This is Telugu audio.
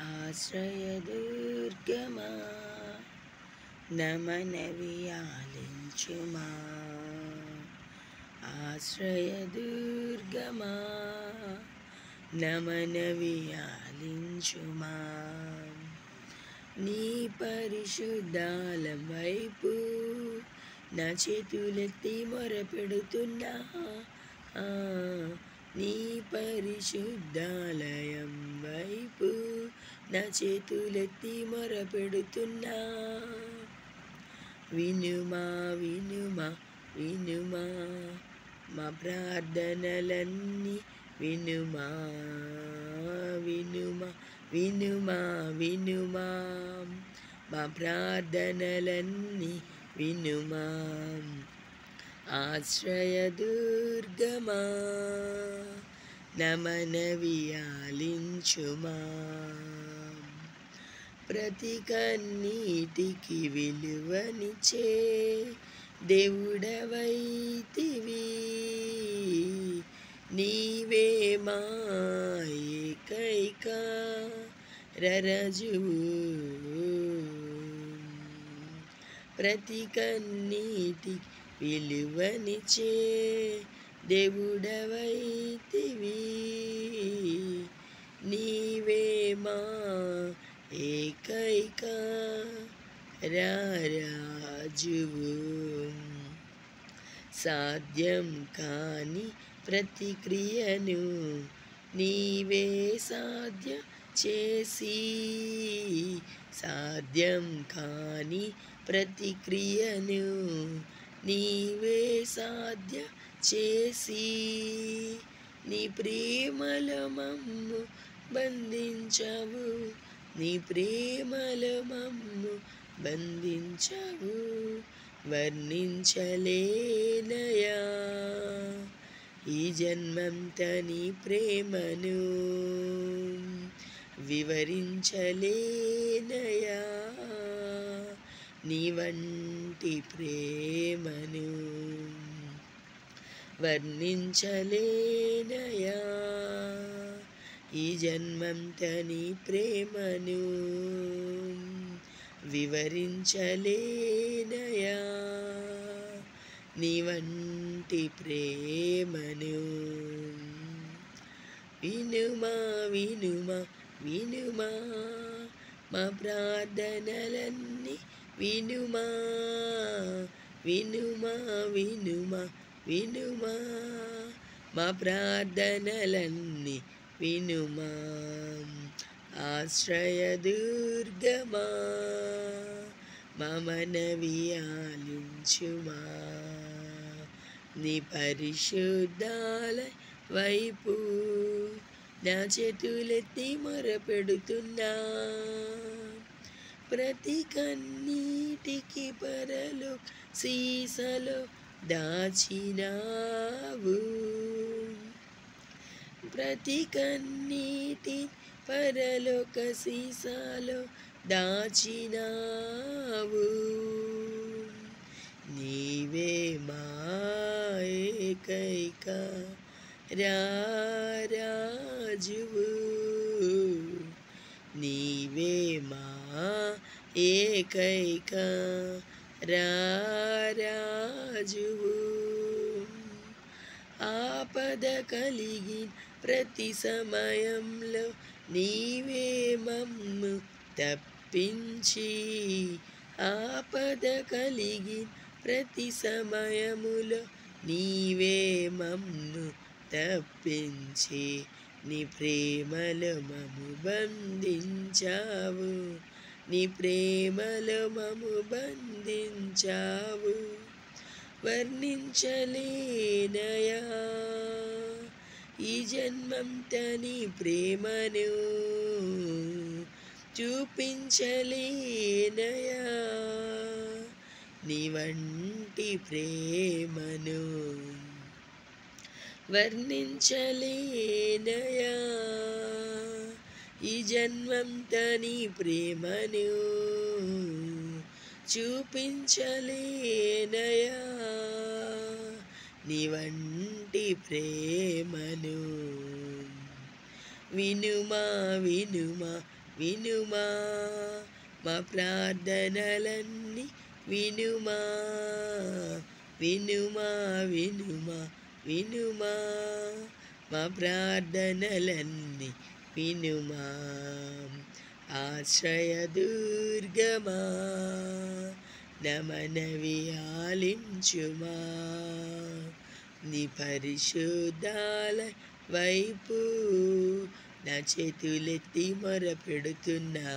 ఆశ్రయదుర్గమా నమనవి ఆలించుమా. ఆశ్రయదుర్గమా నమనవి ఆలించుమా. నీ పరిశుద్ధాలం వైపు నా చేతులెత్తి మొరపెడుతున్నా. నీ పరిశుద్ధాలయం వైపు నా చేతులెత్తి మొరపెడుతున్నా. వినుమా వినుమా వినుమా మా ప్రార్థనలన్నీ వినుమా. వినుమా వినుమా వినుమా మా ప్రార్థనలన్నీ వినుమా. ఆశ్రయదుర్గమా నమనవి ఆలించుమా. ప్రతి కన్నీటికి విలువనిచ్చే దేవుడవైతివి. నీవే మా ఏకైక రజువు. ప్రతి కన్నీటికి విలువనిచ్చే దేవుడవైతివి. నీవే మా ఏకైక రాజువు. సాధ్యం కాని ప్రతిక్రియను నీవే సాధ్య చేసి. సాధ్యం కాని ప్రతిక్రియను నీవే సాధ్య చేసి. నీ ప్రేమలో మమ్ము బంధించవు. నీ ప్రేమలో మమ్ము బంధించవు. వర్ణించలేనయా ఈ జన్మంత నీ ప్రేమను. వివరించలేనయా నీ వంటి ప్రేమను. వర్ణించలేనయా ఈ జన్మంత నీ ప్రేమను. వివరించలేనయా నీ వంటి ప్రేమను. వినుమా వినుమా వినుమా మా ప్రార్థనలన్నీ వినుమా. వినుమా వినుమా వినుమా మా ప్రార్థనలన్నీ వినుమా. ఆశ్రయదుర్గమా మమనవి ఆలించుమా. నీ పరిశుద్ధాల వైపు నా చేతులెత్తి మొరపెడుతున్నా. ప్రతి కన్నీటికి పరలో సీసలో దాచినావు. ప్రతి కన్నీటి పరలోక సీసాలో దాచినావు. నీవే మా ఏకైక రాజువు. నీవే మా ఏకైక రాజువు. ఆపద కలిగి ప్రతి సమయంలో నీవే మమ్ము తప్పించి. ఆపద కలిగి ప్రతి సమయములో నీవే మమ్ము తప్పించి. నీ ప్రేమలో మమ్ము బంధించావు. నీ ప్రేమలో మమ్ము బంధించావు. వర్ణించలేనయా ఈ జన్మంత నీ ప్రేమను. చూపించలేనయా నీ వంటి ప్రేమను. వర్ణించలేనయా ఈ జన్మంత నీ ప్రేమను. చూపించలేనయా నీ వంటి ప్రేమను. వినుమా వినుమా వినుమా మా ప్రార్థనలన్నీ వినుమా వినుమా వినుమా వినుమా మా ప్రార్థనలన్నీ వినుమా ఆశ్రయదుర్గమా నమనవి ఆలించుమా నీ పరిశుద్ధాల వైపు నా చేతులెత్తి మొరపెడుతున్నా